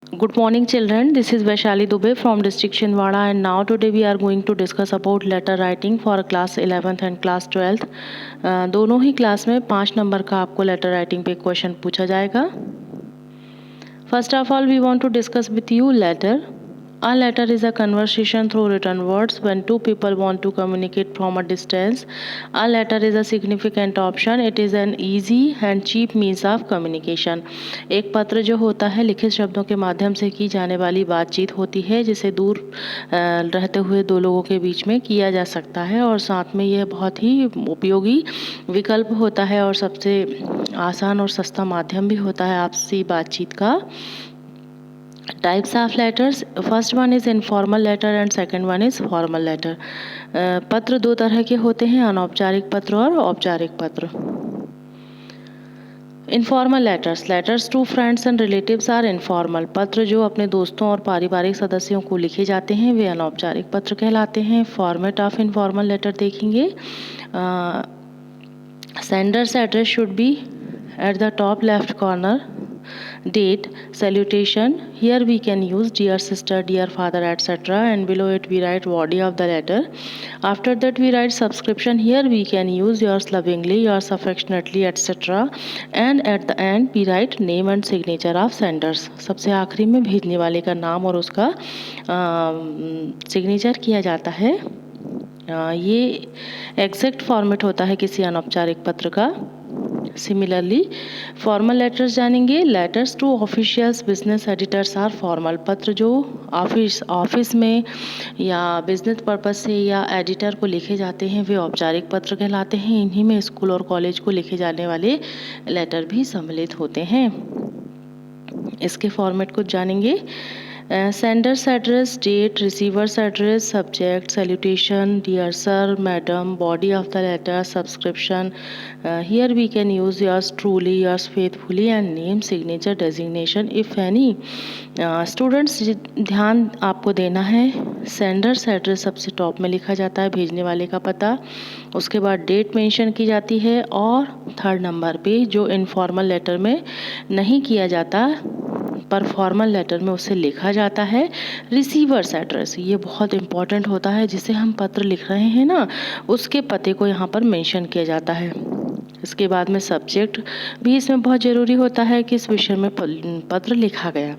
Good morning children, this is Vaishali Dubey from district Chinwada and now today we are going to discuss about letter writing for class 11th and class 12th. दोनों ही class में 5 number का आपको letter writing पे question पूछा जाएगा. First of all we want to discuss with you letter. A letter is a conversation through written words when two people want to communicate from a distance. A letter is a significant option. It is an easy and cheap means of communication. एक पत्र जो होता है लिखित शब्दों के माध्यम से की जाने वाली बातचीत होती है जिसे दूर रहते हुए दो लोगों के बीच में किया जा सकता है और साथ में यह बहुत ही उपयोगी विकल्प होता है और सबसे आसान और सस्ता माध्यम भी होता है आपसी बातचीत का. Types of letters, first one is informal letter and second one is formal letter. पत्र दो तरह के होते हैं, अनौपचारिक पत्र और औपचारिक पत्र. Informal letters to friends and relatives are informal. पत्र जो अपने दोस्तों और पारिवारिक सदस्यों को लिखे जाते हैं वे अनौपचारिक पत्र कहलाते हैं. फॉर्मेट ऑफ इनफॉर्मल लेटर देखेंगे. Sender's address should be at the top left corner. Date, salutation, here we can use dear sister, dear father, etc. and below it we write body of the letter. After that we write subscription, here we can use yours lovingly, yours affectionately, etc. and at the end we write name and signature of senders. सबसे आखिरी में भेजने वाले का नाम और उसका signature किया जाता है. ये एग्जैक्ट फॉर्मेट होता है किसी अनौपचारिक पत्र का. सिमिलरली फॉर्मल लेटर्स जानेंगे. Letters to officials, business editors are formal. पत्र जो ऑफिस में या बिजनेस पर्पज से या एडिटर को लिखे जाते हैं वे औपचारिक पत्र कहलाते हैं. इन्हीं में स्कूल और कॉलेज को लिखे जाने वाले लेटर भी सम्मिलित होते हैं. इसके फॉर्मेट को जानेंगे. Sender's address, date, receiver's address, subject, salutation, dear sir, madam, body of the letter, subscription. Here we can use yours truly, yours faithfully and name, signature, designation if any. Students ध्यान आपको देना है. Sender's address सबसे top में लिखा जाता है, भेजने वाले का पता. उसके बाद डेट मेंशन की जाती है और थर्ड नंबर पे जो इनफॉर्मल लेटर में नहीं किया जाता पर फॉर्मल लेटर में उसे लिखा जाता है, रिसीवर्स एड्रेस. ये बहुत इंपॉर्टेंट होता है. जिसे हम पत्र लिख रहे हैं ना उसके पते को यहाँ पर मेंशन किया जाता है. इसके बाद में सब्जेक्ट भी इसमें बहुत ज़रूरी होता है कि इस विषय में पत्र लिखा गया.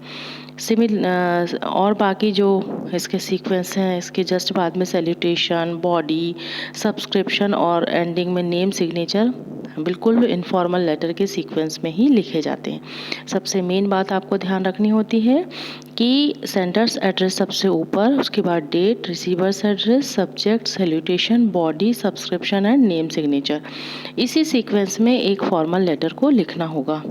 और बाकी जो इसके सीक्वेंस हैं इसके जस्ट बाद में सैल्यूटेशन, बॉडी, सब्सक्रिप्शन और एंडिंग में नेम, सिग्नेचर बिल्कुल इनफॉर्मल लेटर के सीक्वेंस में ही लिखे जाते हैं. सबसे मेन बात आपको ध्यान रखनी होती है कि सेंडर्स एड्रेस सबसे ऊपर, उसके बाद date, receiver's address, subject, salutation, body, subscription and name, signature. इसी सीक्वेंस में एक फॉर्मल लेटर को लिखना होगा.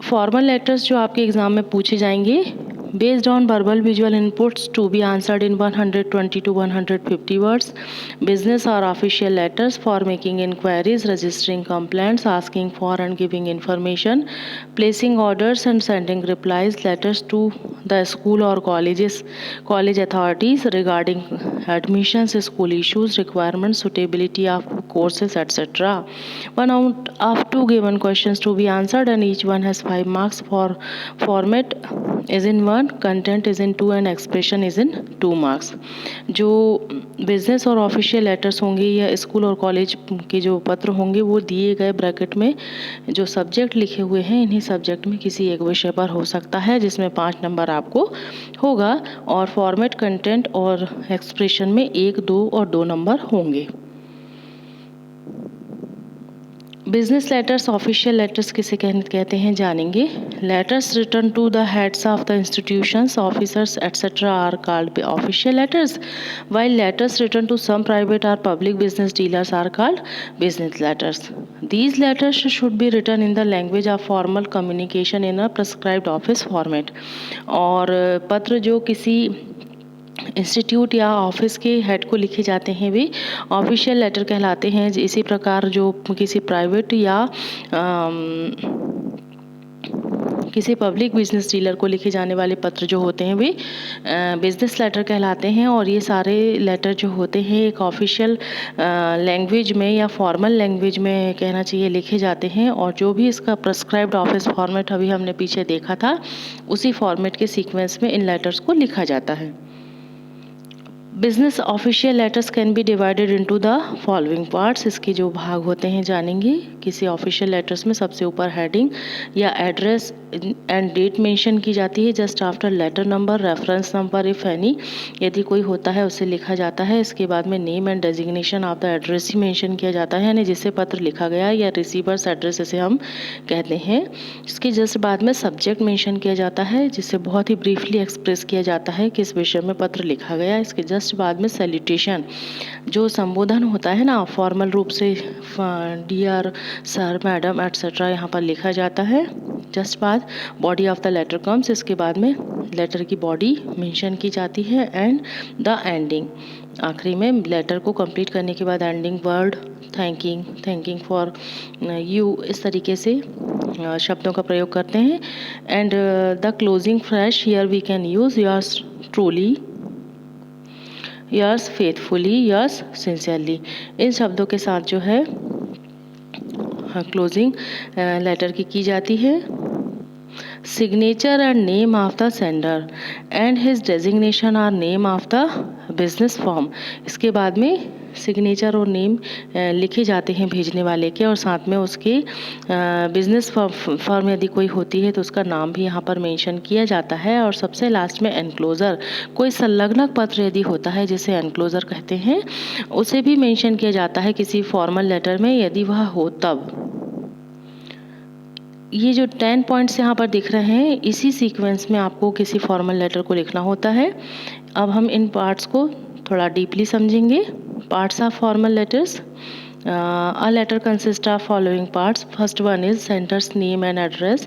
फॉर्मल लेटर्स जो आपके एग्ज़ाम में पूछे जाएंगे based on verbal visual inputs to be answered in 120 to 150 words. Business or official letters for making inquiries, registering complaints, asking for and giving information, placing orders and sending replies. Letters to the school or college authorities regarding admissions, school issues, requirements, suitability of courses, etc. One out of 2 given questions to be answered and each one has 5 marks. For format is in 1, content is in 2 and expression is in 2 marks. जो business और official letters होंगे या school और college के जो पत्र होंगे वो दिए गए ब्रैकेट में जो सब्जेक्ट लिखे हुए हैं इन्हीं सब्जेक्ट में किसी एक विषय पर हो सकता है जिसमें 5 नंबर आपको होगा. और फॉर्मेट, कंटेंट और एक्सप्रेशन में 1, 2 और 2 नंबर होंगे. बिजनेस लेटर्स, ऑफिशियल लेटर्स किसे कहते हैं जानेंगे. Letters written to the heads of the institutions, officers etcetera are called official letters, while letters written to some private और public business dealers are called business letters. These letters should be written in the language of formal communication in a prescribed office format. और पत्र जो किसी institute या office के head को लिखे जाते हैं वे ऑफिशियल लेटर कहलाते हैं. इसी प्रकार जो किसी प्राइवेट या किसी पब्लिक बिजनेस डीलर को लिखे जाने वाले पत्र जो होते हैं वे बिजनेस लेटर कहलाते हैं। और ये सारे लेटर जो होते हैं एक ऑफिशियल लैंग्वेज में या फॉर्मल लैंग्वेज में कहना चाहिए लिखे जाते हैं। और जो भी इसका प्रेस्क्राइब्ड ऑफिस फॉर्मेट अभी हमने पीछे देखा था उसी फॉर्मेट के सीक्वेंस में इन लेटर्स को लिखा जाता है। Business official letters can be divided into the following parts. इसके जो भाग होते हैं जानेंगे। किसी ऑफिशियल लेटर्स में सबसे ऊपर हेडिंग या एड्रेस एंड डेट मेंशन की जाती है just after letter number, reference number if any, यदि कोई होता है उसे लिखा जाता है। इसके बाद में name and designation of the address he mention किया जाता है, यानी जिससे पत्र लिखा गया या रिसीवर्स एड्रेस इसे हम कहते हैं। इसके जस्ट बाद में सब्जेक्ट मेंशन किया जाता है जिससे बहुत ही ब्रीफली एक्सप्रेस किया जाता है किस विषय में पत्र लिखा गया। इसके जस्ट बाद में सैल्यूटेशन जो संबोधन होता है ना फॉर्मल रूप से डियर सर, मैडम एटसेट्रा यहाँ पर लिखा जाता है। जस्ट बाद body of the letter comes. इसके बाद में लेटर की बॉडी मेंशन की जाती है एंड द एंडिंग। आखिरी में लेटर को कंप्लीट करने के बाद ending word thanking for you, इस तरीके से शब्दों का प्रयोग करते हैं। And the closing phrase here we can use yours truly, yours faithfully, yours sincerely. इन शब्दों के साथ जो है क्लोजिंग लेटर की जाती है। Signature and name of the sender and his designation or name of the business form. इसके बाद में सिग्नेचर और नेम लिखे जाते हैं भेजने वाले के, और साथ में उसके बिजनेस फर्म यदि कोई होती है तो उसका नाम भी यहाँ पर मेंशन किया जाता है। और सबसे लास्ट में एनक्लोजर, कोई संलग्नक पत्र यदि होता है जिसे एनक्लोजर कहते हैं, उसे भी मेंशन किया जाता है किसी फॉर्मल लेटर में यदि वह हो तब। ये जो 10 पॉइंट्स यहाँ पर दिख रहे हैं इसी सीक्वेंस में आपको किसी फॉर्मल लेटर को लिखना होता है। अब हम इन पार्ट्स को थोड़ा डीपली समझेंगे। Parts of formal letters. A letter consists of following parts. First one is sender's name and address.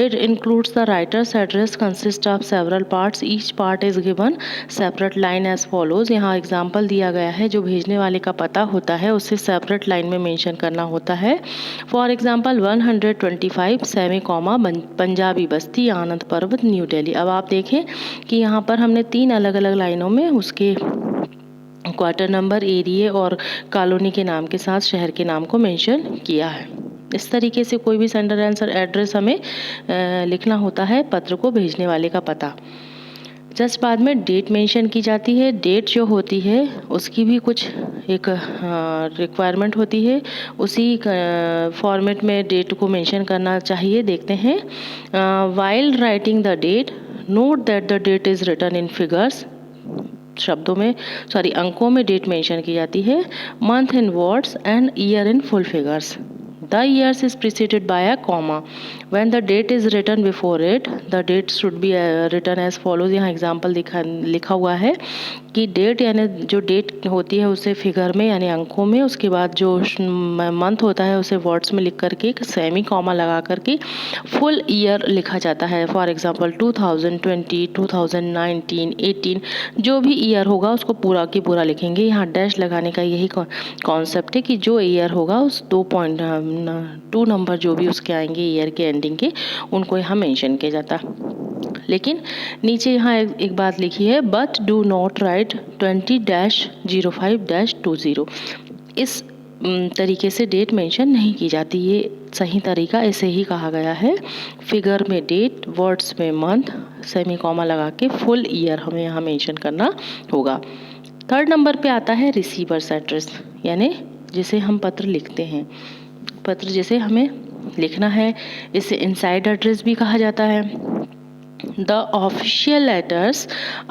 It includes the writer's address, consists of several parts. Each part is given separate line as follows. यहाँ example दिया गया है, जो भेजने वाले का पता होता है उसे सेपरेट लाइन में मेंशन करना होता है। For example 125 semi comma Punjabi बस्ती आनंद पर्वत न्यू दिल्ली। अब आप देखें कि यहाँ पर हमने 3 अलग अलग लाइनों में उसके क्वार्टर नंबर, एरिया और कॉलोनी के नाम के साथ शहर के नाम को मेंशन किया है। इस तरीके से कोई भी सेंडर आंसर एड्रेस हमें लिखना होता है, पत्र को भेजने वाले का पता। जस्ट बाद में डेट मेंशन की जाती है। डेट जो होती है उसकी भी कुछ एक रिक्वायरमेंट होती है, उसी फॉर्मेट में डेट को मेंशन करना चाहिए। देखते हैं। While writing the date note that the date is written in figures. अंकों में डेट मेंशन की जाती है। Month in words and year in full figures. The years is preceded by a comma. When the date is written before it, the date should be written as follows. यहाँ example लिखा हुआ है कि date यानी जो date होती है उसे फिगर में यानी अंकों में, उसके बाद जो मंथ होता है उसे वर्ड्स में लिख करके सेमी कॉमा लगा करके फुल ईयर लिखा जाता है। फॉर एग्जाम्पल 2020, 2019, 18 जो भी ईयर होगा उसको पूरा की पूरा लिखेंगे। यहाँ डैश लगाने का यही कॉन्सेप्ट है कि जो ईयर होगा उस 2 नंबर जो भी उसके आएंगे ईयर के एंडिंग के, उनको यहाँ मेंशन किया जाता। लेकिन नीचे यहाँ एक बात लिखी है, बट डू नॉट राइट 20-05-20। इस तरीके से डेट मेंशन नहीं की जाती। ये सही तरीका ऐसे ही कहा गया है। फिगर में डेट, वर्ड्स में मंथ, सेमी कॉमा लगा के फुल ईयर हमें यहाँ मेंशन करना होगा। 3rd नंबर पे आता है रिसीवर्स एड्रेस, यानी जिसे हम पत्र लिखते हैं। पत्र जैसे हमें लिखना है, इसे इनसाइड एड्रेस भी कहा जाता है। The official letters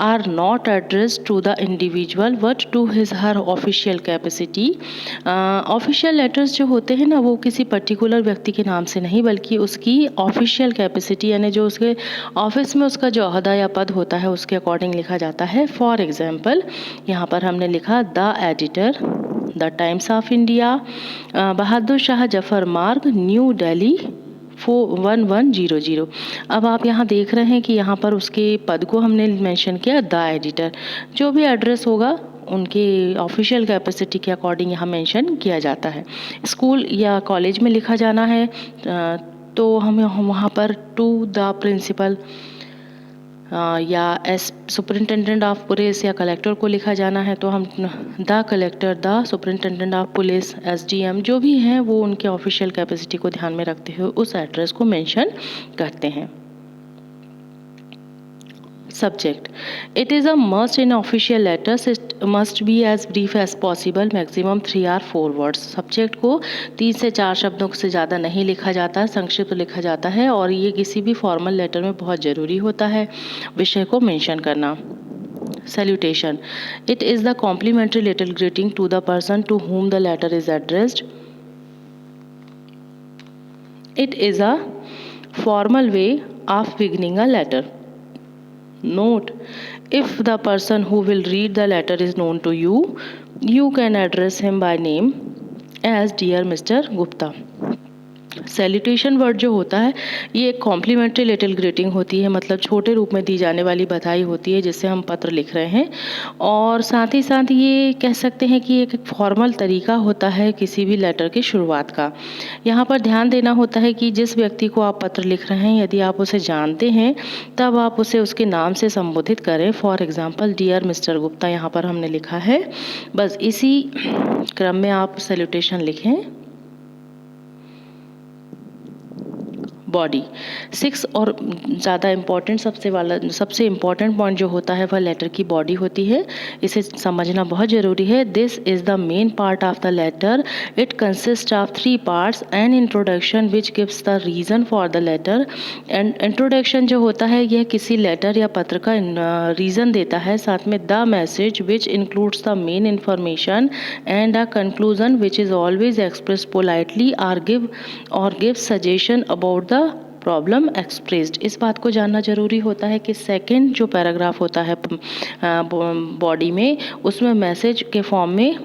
are not addressed to the individual but to his her official capacity. Official letters जो होते हैं ना वो किसी पर्टिकुलर व्यक्ति के नाम से नहीं बल्कि उसकी ऑफिशियल कैपेसिटी यानी जो उसके ऑफिस में उसका जो ओहदा या पद होता है उसके अकॉर्डिंग लिखा जाता है। फॉर एग्जाम्पल यहाँ पर हमने लिखा the editor, the Times of India, Bahadur Shah Zafar Marg, New Delhi 41100। अब आप यहाँ देख रहे हैं कि यहाँ पर उसके पद को हमने मेंशन किया द एडिटर। जो भी एड्रेस होगा उनके ऑफिशियल कैपेसिटी के अकॉर्डिंग यहाँ मेंशन किया जाता है। स्कूल या कॉलेज में लिखा जाना है तो हमें वहाँ पर टू द प्रिंसिपल या एस सुपरिंटेंडेंट ऑफ पुलिस या कलेक्टर को लिखा जाना है तो हम the collector, the superintendent of police, SDM जो भी हैं वो उनके ऑफिशियल कैपेसिटी को ध्यान में रखते हुए उस एड्रेस को मेंशन करते हैं। Subject. It is a must in official letters. It must be as brief as possible. Maximum 3 or 4 words. Subject को 3 से 4 शब्दों से ज़्यादा नहीं लिखा जाता, संक्षिप्त लिखा जाता है और ये किसी भी फॉर्मल लेटर में बहुत ज़रूरी होता है विषय को मेंशन करना। Salutation. It is the complimentary little greeting to the person to whom the letter is addressed. It is a formal way of beginning a letter. Note: if the person who will read the letter is known to you, you can address him by name as Dear Mr. Gupta. Salutation word जो होता है ये एक complementary little greeting होती है, मतलब छोटे रूप में दी जाने वाली बधाई होती है जिससे हम पत्र लिख रहे हैं, और साथ ही साथ ये कह सकते हैं कि एक फॉर्मल तरीका होता है किसी भी लेटर की शुरुआत का। यहाँ पर ध्यान देना होता है कि जिस व्यक्ति को आप पत्र लिख रहे हैं यदि आप उसे जानते हैं तब आप उसे उसके नाम से संबोधित करें। For example dear mister Gupta यहाँ पर हमने लिखा है, बस इसी क्रम में आप सैल्यूटेशन लिखें। बॉडी 6 और ज़्यादा इम्पॉर्टेंट सबसे इम्पॉर्टेंट पॉइंट जो होता है वह लेटर की बॉडी होती है, इसे समझना बहुत ज़रूरी है। This is the main part of the letter. It consist of 3 parts. An introduction which gives the reason for the letter. And introduction जो होता है यह किसी लेटर या पत्र का रीज़न देता है, साथ में the message which includes the main information and a conclusion which is always express politely और give suggestion about the problem expressed. इस बात को जानना जरूरी होता है कि सेकंड जो पैराग्राफ होता है बॉडी में, उसमें मैसेज के फॉर्म में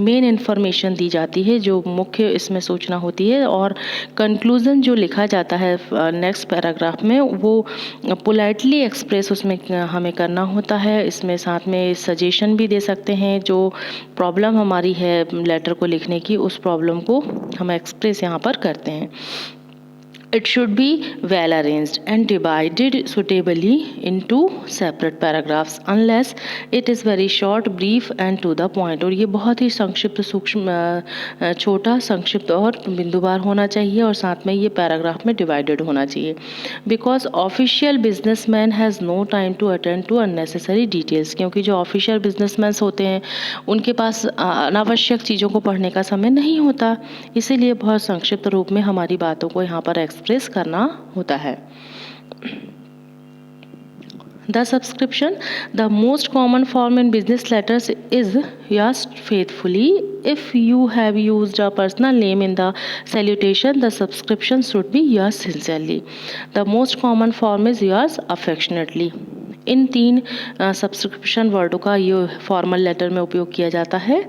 मेन इन्फॉर्मेशन दी जाती है जो मुख्य इसमें सूचना होती है, और कंक्लूज़न जो लिखा जाता है नेक्स्ट पैराग्राफ में वो पोलाइटली एक्सप्रेस उसमें हमें करना होता है। इसमें साथ में सजेशन भी दे सकते हैं, जो प्रॉब्लम हमारी है लेटर को लिखने की उस प्रॉब्लम को हम एक्सप्रेस यहाँ पर करते हैं। It should be well arranged and divided suitably into separate paragraphs unless it is very short, brief and to the point। और ये बहुत ही संक्षिप्त सूक्ष्म छोटा संक्षिप्त और बिंदुवार होना चाहिए, और साथ में ये पैराग्राफ में डिवाइडेड होना चाहिए। Because official businessman has no time to attend to unnecessary details. क्योंकि जो ऑफिशियल बिजनेसमैन होते हैं उनके पास अनावश्यक चीज़ों को पढ़ने का समय नहीं होता, इसीलिए बहुत संक्षिप्त रूप में हमारी बातों को यहाँ पर एक्सप्रेस करना होता है। The subscription, the most common form in business letters is yours faithfully. If you have used a personal name in the salutation, the subscription should be yours sincerely. The most common form is yours affectionately. इन 3 subscription वर्डों का ये formal letter में उपयोग किया जाता है।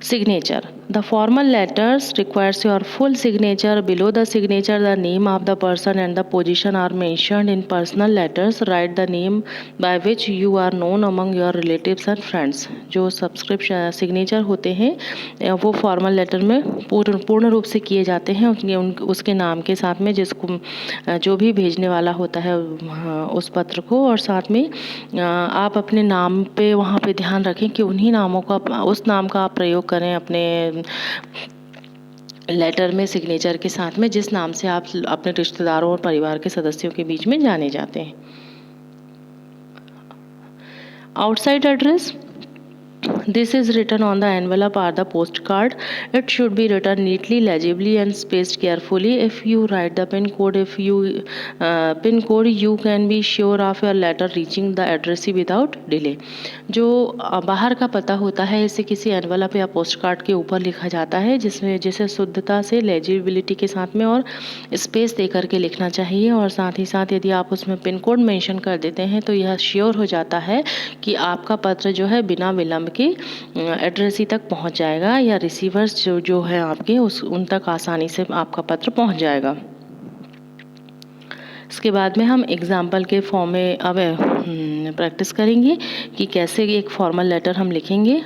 Signature. The formal letters requires your full signature. Below the signature, the name of the person and the position are mentioned. In personal letters, write the name by which you are known among your relatives and friends. जो subscription signature होते हैं वो formal letter में पूर्ण रूप से किए जाते हैं उसके नाम के साथ में, जिसको जो भी भेजने वाला होता है उस पत्र को, और साथ में आप अपने नाम पे वहाँ पे ध्यान रखें कि उन्हीं नामों का उस नाम का आप प्रयोग करें अपने लेटर में सिग्नेचर के साथ में जिस नाम से आप अपने रिश्तेदारों और परिवार के सदस्यों के बीच में जाने जाते हैं। Outside address, this is written on the envelope or the postcard. It should be written neatly, legibly and spaced carefully. If you write the pin code, you can be sure of your letter reaching the addressee without delay. जो बाहर का पता होता है इसे किसी envelope या post card के ऊपर लिखा जाता है, जिसे शुद्धता से लेजिबिलिटी के साथ में और स्पेस दे करके लिखना चाहिए, और साथ ही साथ यदि आप उसमें पिन कोड मेंशन कर देते हैं तो यह श्योर हो जाता है कि आपका पत्र जो है बिना विलंब के एड्रेसी तक पहुंच जाएगा, या रिसीवर्स जो है आपके उन तक आसानी से आपका पत्र पहुंच जाएगा। इसके बाद में हम एग्जाम्पल के फॉर्म में अब प्रैक्टिस करेंगे कि कैसे एक फॉर्मल लेटर हम लिखेंगे।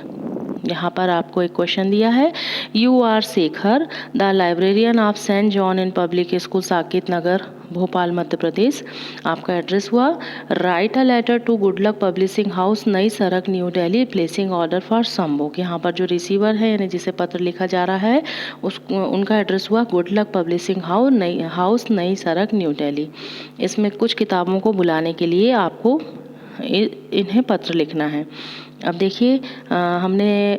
यहाँ पर आपको एक क्वेश्चन दिया है, you are Shekhar the librarian of saint John in public school Saket Nagar Bhopal Madhya Pradesh. आपका एड्रेस हुआ, write a letter to Goodluck publishing house Nai Sarak New Delhi placing order for some book. यहाँ पर जो रिसीवर है यानी जिसे पत्र लिखा जा रहा है उनका एड्रेस हुआ good luck publishing house Nai Sarak New Delhi. इसमें कुछ किताबों को बुलाने के लिए आपको इन्हें पत्र लिखना है। अब देखिए हमने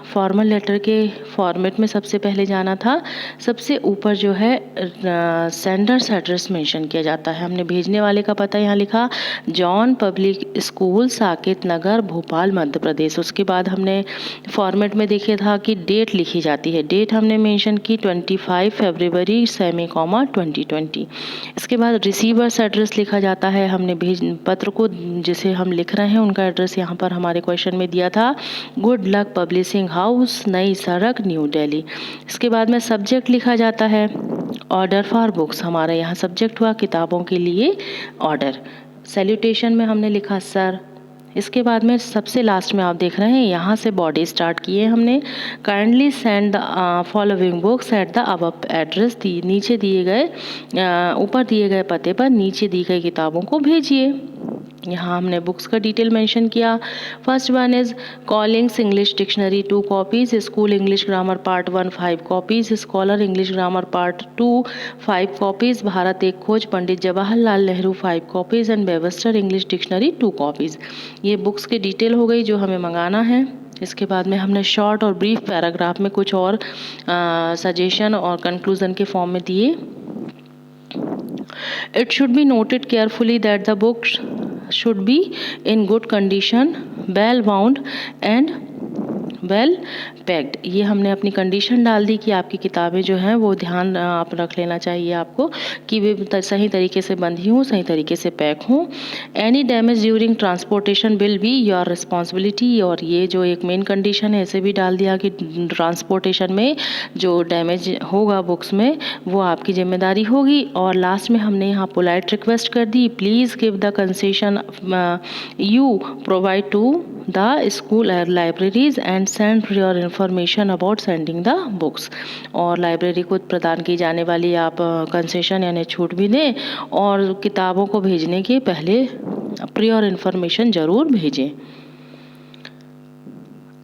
फॉर्मल लेटर के फॉर्मेट में सबसे पहले जाना था। सबसे ऊपर जो है सेंडर्स एड्रेस मेंशन किया जाता है। हमने भेजने वाले का पता यहाँ लिखा, John public school Saket Nagar Bhopal Madhya प्रदेश। उसके बाद हमने फॉर्मेट में देखा था कि डेट लिखी जाती है। डेट हमने मेंशन की 25 फरवरी सेमी-, 2020। इसके बाद रिसीवर्स एड्रेस लिखा जाता है। हमने पत्र को जिसे हम लिख रहे हैं उनका एड्रेस यहाँ पर हमारे क्वेश्चन में दिया था, good luck publishing house Nai Sarak New Delhi. इसके बाद में सब्जेक्ट लिखा जाता है, ऑर्डर फॉर बुक्स। हमारा यहाँ सब्जेक्ट हुआ किताबों के लिए ऑर्डर। सैल्यूटेशन में हमने लिखा सर। इसके बाद में सबसे लास्ट में आप देख रहे हैं यहाँ से बॉडी स्टार्ट किए हमने, kindly send the following books at the above address. नीचे दिए गए ऊपर दिए गए पते पर नीचे दी गई किताबों को भेजिए। यहाँ हमने बुक्स का डिटेल मेंशन किया। First one is Collins English dictionary 2 copies, school English grammar part 1 5 copies, scholar English grammar part 2 5 copies, Bharat Ek Khoj Pandit Jawaharlal Nehru 5 copies and Webster English dictionary 2 copies. ये बुक्स की डिटेल हो गई जो हमें मंगाना है। इसके बाद में हमने शॉर्ट और ब्रीफ पैराग्राफ में कुछ और सजेशन और कंक्लूजन के फॉर्म में दिए। It should be noted carefully that the books should be in good condition, well bound and well packed. ये हमने अपनी कंडीशन डाल दी कि आपकी किताबें जो हैं वो ध्यान आप रख लेना चाहिए आपको कि वे सही तरीके से बंधी हों, सही तरीके से पैक हों। Any damage during transportation will be your responsibility. और ये जो एक मेन कंडीशन है इसे भी डाल दिया कि ट्रांसपोर्टेशन में जो डैमेज होगा बुक्स में वो आपकी जिम्मेदारी होगी। और लास्ट में हमने यहाँ पोलाइट रिक्वेस्ट कर दी, please give the concession you provide to the school libraries and send your information about sending the books. और लाइब्रेरी को प्रदान की जाने वाली आप कंसेशन यानी छूट भी दें और किताबों को भेजने के पहले प्रियर इंफॉर्मेशन ज़रूर भेजें।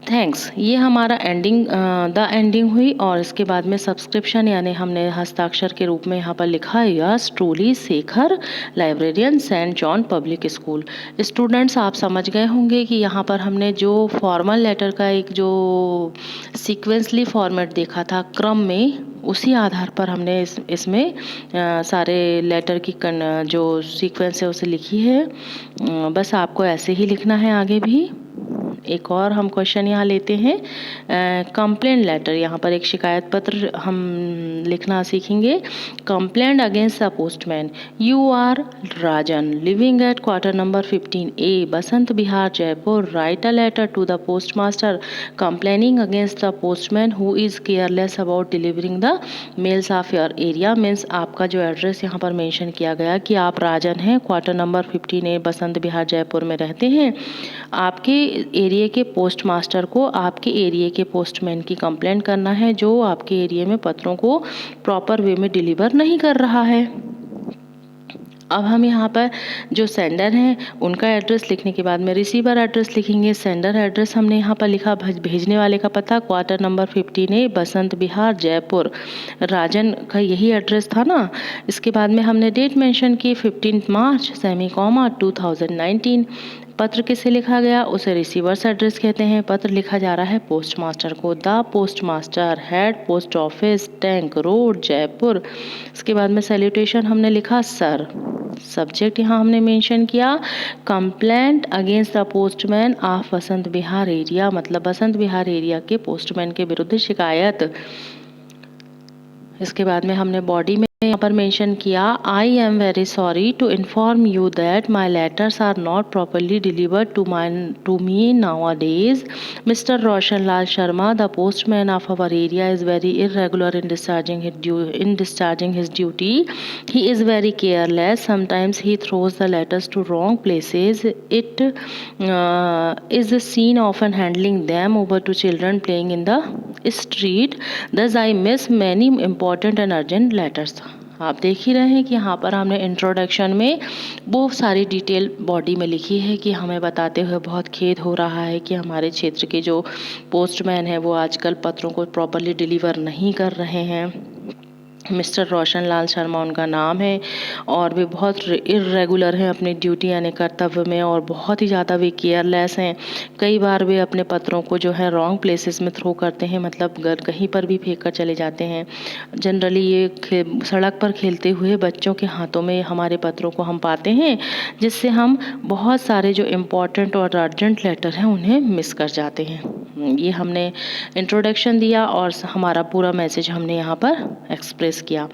थैंक्स। ये हमारा एंडिंग हुई। और इसके बाद में सब्सक्रिप्शन यानी हमने हस्ताक्षर के रूप में यहाँ पर लिखा है, yours truly Shekhar librarian saint John public school. Students आप समझ गए होंगे कि यहाँ पर हमने जो फॉर्मल लेटर का एक जो सीक्वेंसली फॉर्मेट देखा था क्रम में, उसी आधार पर हमने इसमें सारे लेटर की जो सीक्वेंस है उसे लिखी है। बस आपको ऐसे ही लिखना है आगे भी। एक और हम क्वेश्चन यहाँ लेते हैं, कंप्लेंट लेटर। यहाँ पर एक शिकायत पत्र हम लिखना सीखेंगे। Complaint against the postman, you are Rajan living at quarter number 15A Basant Vihar Jaipur, write a letter to the post master complaining against the postman who is careless about delivering the mails of your area. Means आपका जो address यहाँ पर mention किया गया कि आप राजन हैं, quarter number 15A Basant Vihar Jaipur में रहते हैं। आपके एरिया के पोस्ट मास्टर को आपके एरिया के पोस्टमैन की कंप्लेंट करना है जो आपके एरिया में पत्रों को प्रॉपर वे में डिलीवर नहीं कर रहा है। अब हम यहाँ पर जो सेंडर हैं उनका एड्रेस लिखने के बाद में रिसीवर एड्रेस लिखेंगे। सेंडर एड्रेस हमने यहाँ पर लिखा, भेजने वाले का पता quarter number 15A Basant Vihar Jaipur, राजन का यही एड्रेस था ना। इसके बाद में हमने डेट मेंशन की 15 मार्च सेमी-, 2019। पत्र किसे लिखा गया उसे रिसीवर्स एड्रेस कहते हैं। पत्र लिखा जा रहा है पोस्ट मास्टर को, the post master head post office tank road Jaipur. इसके बाद में सैल्यूटेशन हमने लिखा सर। सब्जेक्ट यहाँ हमने मेंशन किया complaint against the postman of Basant Vihar area, मतलब बसंत विहार एरिया के पोस्टमैन के विरुद्ध शिकायत। इसके बाद में हमने बॉडी में यहाँ पर मेंशन किया, I am very sorry to inform you that my letters are not properly delivered to me nowadays. Mister Roshan Lal Sharma, the postman of our area, is very irregular in discharging his duty. He is very careless. Sometimes he throws the letters to wrong places. It is seen often handling them over to children playing in the street. Thus I miss many important and urgent letters. आप देख ही रहे हैं कि यहाँ पर हमने introduction में वो सारी डिटेल बॉडी में लिखी है कि हमें बताते हुए बहुत खेद हो रहा है कि हमारे क्षेत्र के जो पोस्टमैन हैं वो आजकल पत्रों को प्रॉपरली डिलीवर नहीं कर रहे हैं। मिस्टर रोशन लाल शर्मा उनका नाम है और वे बहुत इरेगुलर हैं अपनी ड्यूटी यानी कर्तव्य में, और बहुत ही ज़्यादा वे केयरलेस हैं। कई बार वे अपने पत्रों को जो है रॉन्ग प्लेसेस में थ्रो करते हैं, मतलब कहीं पर भी फेंक कर चले जाते हैं। जनरली ये सड़क पर खेलते हुए बच्चों के हाथों में हमारे पत्रों को हम पाते हैं, जिससे हम बहुत सारे जो इम्पोर्टेंट और अर्जेंट लेटर हैं उन्हें मिस कर जाते हैं। ये हमने इंट्रोडक्शन दिया और हमारा पूरा मैसेज हमने यहाँ पर एक्सप्रेस किया।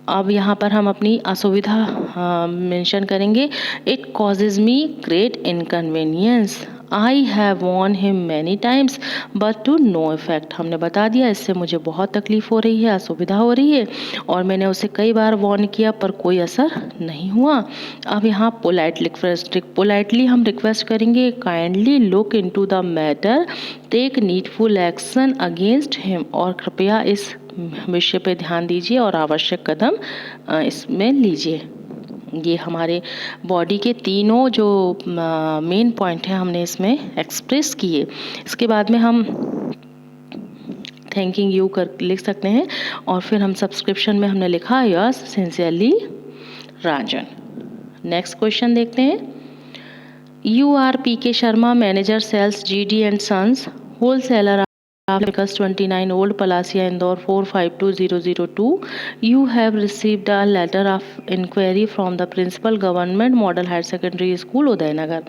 अब यहाँ पर हम अपनी असुविधा मेंशन करेंगे। It causes me great inconvenience, I have warned him many times but to no effect. हमने बता दिया इससे मुझे बहुत तकलीफ हो रही है, असुविधा हो रही है और मैंने उसे कई बार वॉर्न किया पर कोई असर नहीं हुआ। अब यहाँ पोलाइटली हम रिक्वेस्ट करेंगे, kindly look into the matter, take needful action against him, और कृपया इस विषय पे ध्यान दीजिए और आवश्यक कदम इसमें लीजिए। ये हमारे बॉडी के तीनों जो मेन पॉइंट हैं हमने इसमें एक्सप्रेस किए। इसके बाद में हम थैंकिंग यू कर लिख सकते हैं और फिर हम सब्सक्रिप्शन में हमने लिखा yours sincerely Rajan. Next question देखते हैं। You are P K Sharma, manager sales, GD and sons, wholesaler, Because 29 Old Palasia, Indore 452002. You have received a letter of inquiry from the principal Government Model Higher Secondary School Udaynagar.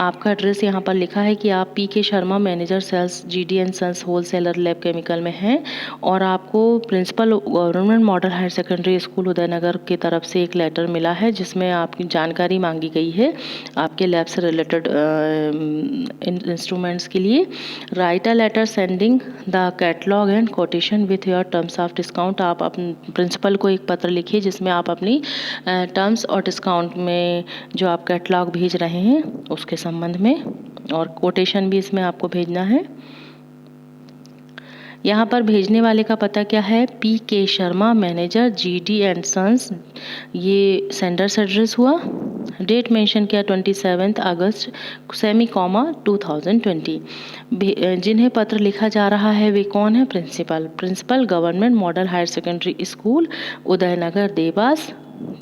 आपका address यहाँ पर लिखा है कि आप P K Sharma, manager sales, GD and sons, wholesaler lab chemical में हैं और आपको principal government model higher secondary school Udaynagar की तरफ से एक लेटर मिला है जिसमें आपकी जानकारी मांगी गई है आपके लैब से रिलेटेड इंस्ट्रूमेंट्स के लिए। Write a letter sending the catalogue and quotation with your terms of discount. आप अपने प्रिंसिपल को एक पत्र लिखिए जिसमें आप अपनी टर्म्स और डिस्काउंट में जो आप कैटलॉग भेज रहे हैं उसके संबंध में, और कोटेशन भी इसमें आपको भेजना है। यहाँ पर भेजने वाले का पता क्या है, P K Sharma, manager, GD and sons, ये सेंडर्स एड्रेस हुआ। डेट मेंशन किया 27 अगस्त सेमी कॉमा 2020। जिन्हें पत्र लिखा जा रहा है वे कौन है, principal government model higher secondary school Udaynagar Dewas,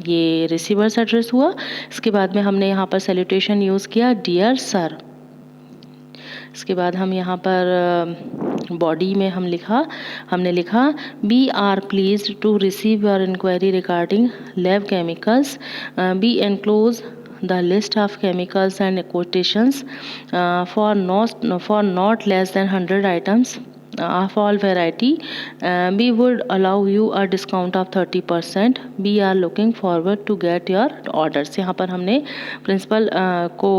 ये रिसीवर्स एड्रेस हुआ। इसके बाद में हमने यहाँ पर सैल्यूटेशन यूज़ किया, डियर सर। इसके बाद हम यहाँ पर बॉडी में हमने लिखा we are pleased to receive your inquiry regarding lab chemicals, we enclose the list of chemicals and quotations for not less than 100 items of all variety. We would allow you a discount of 30%. We are looking forward to get your orders. यहाँ पर हमने principal को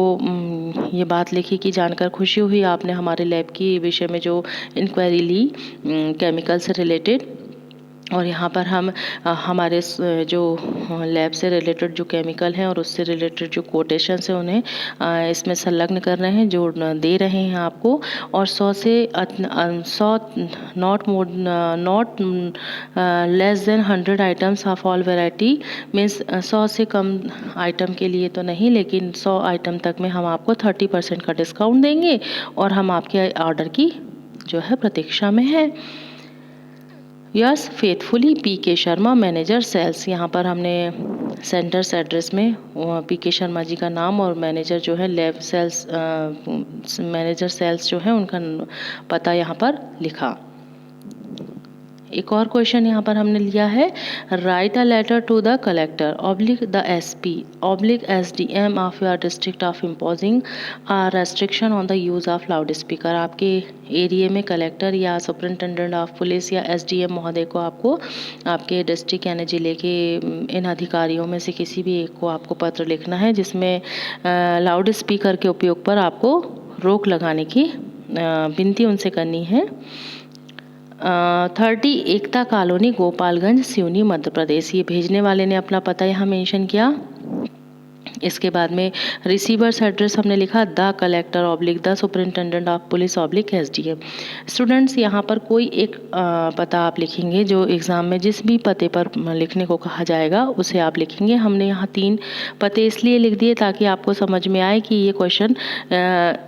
ये बात लिखी कि जानकर खुशी हुई आपने हमारे लैब की विषय में जो इंक्वायरी ली केमिकल से रिलेटेड, और यहाँ पर हम हमारे जो लैब से रिलेटेड जो केमिकल हैं और उससे रिलेटेड जो कोटेशंस हैं उन्हें इसमें संलग्न कर रहे हैं, जो दे रहे हैं आपको। और 100 not less than 100 items of all variety, means 100 से कम आइटम के लिए तो नहीं, लेकिन 100 आइटम तक में हम आपको 30% का डिस्काउंट देंगे और हम आपके ऑर्डर की जो है प्रतीक्षा में है। Yes faithfully P K Sharma, manager sales. यहाँ पर हमने सेंटर्स एड्रेस में पी के शर्मा जी का नाम और मैनेजर जो है लैब सेल्स मैनेजर सेल्स जो है उनका पता यहाँ पर लिखा। एक और क्वेश्चन यहाँ पर हमने लिया है, write a letter to the collector oblique the SP oblique SDM of your district of imposing a restriction on the use of loud speaker. आपके एरिया में कलेक्टर या सुपरिटेंडेंट ऑफ पुलिस या एसडीएम महोदय को आपको आपके डिस्ट्रिक्ट यानी ज़िले के इन अधिकारियों में से किसी भी एक को आपको पत्र लिखना है जिसमें लाउड स्पीकर के उपयोग पर आपको रोक लगाने की विनती उनसे करनी है। 30 एकता कॉलोनी गोपालगंज सिवनी मध्य प्रदेश। ये भेजने वाले ने अपना पता यहाँ मेंशन किया। इसके बाद में रिसीवर्स एड्रेस हमने लिखा the collector oblique the superintendent of police oblique SDM. Students यहाँ पर कोई एक पता आप लिखेंगे जो एग्ज़ाम में जिस भी पते पर लिखने को कहा जाएगा उसे आप लिखेंगे। हमने यहाँ 3 पते इसलिए लिख दिए ताकि आपको समझ में आए कि ये क्वेश्चन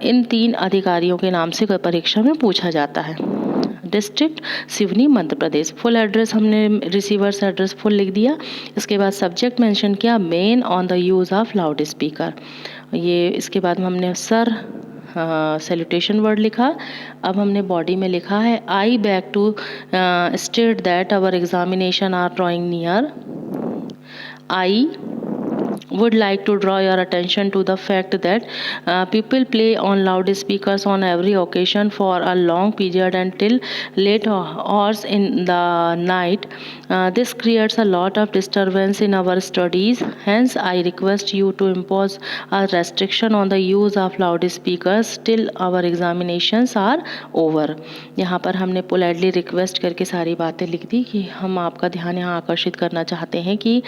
इन 3 अधिकारियों के नाम से परीक्षा में पूछा जाता है। District Seoni Madhya Pradesh. Full address हमने रिसीवर्स एड्रेस फुल लिख दिया। इसके बाद सब्जेक्ट मेंशन किया main on the use of loud speaker. ये इसके बाद हमने सर सैल्यूटेशन वर्ड लिखा। अब हमने बॉडी में लिखा है I beg to state that our examination are drawing near. I would like to draw your attention to the fact that people play on loudspeakers on every occasion for a long period until late hours in the night. This creates a lot of disturbance in our studies. Hence, I request you to impose a restriction on the use of loudspeakers till our examinations are over. यहाँ पर हमने politely request करके सारी बातें लिख दी कि हम आपका ध्यान यहाँ आकर्षित करना चाहते हैं कि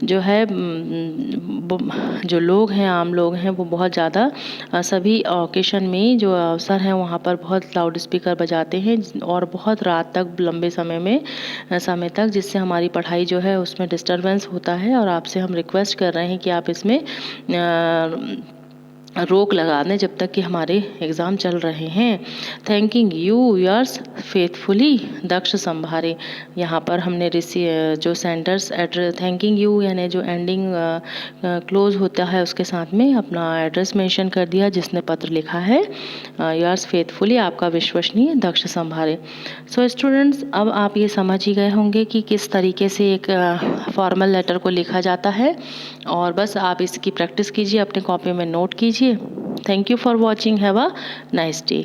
जो है जो लोग हैं आम लोग हैं वो बहुत ज़्यादा सभी ओकेशन में जो अवसर हैं वहाँ पर बहुत लाउड स्पीकर बजाते हैं और बहुत रात तक लंबे समय तक, जिससे हमारी पढ़ाई जो है उसमें डिस्टरबेंस होता है। और आपसे हम रिक्वेस्ट कर रहे हैं कि आप इसमें रोक लगा दें जब तक कि हमारे एग्ज़ाम चल रहे हैं। थैंकिंग यू योर्स फेथफुली दक्ष संभारे। यहाँ पर हमने जो सेंटर्स एड्रेस थैंकिंग यू यानी जो एंडिंग क्लोज होता है उसके साथ में अपना एड्रेस मेंशन कर दिया जिसने पत्र लिखा है। योर्स फेथफुली आपका विश्वसनीय दक्ष संभारे। सो स्टूडेंट्स, अब आप ये समझ ही गए होंगे कि किस तरीके से एक फॉर्मल लेटर को लिखा जाता है और बस आप इसकी प्रैक्टिस कीजिए, अपने कॉपी में नोट कीजिए। Thank you for watching. Have a nice day.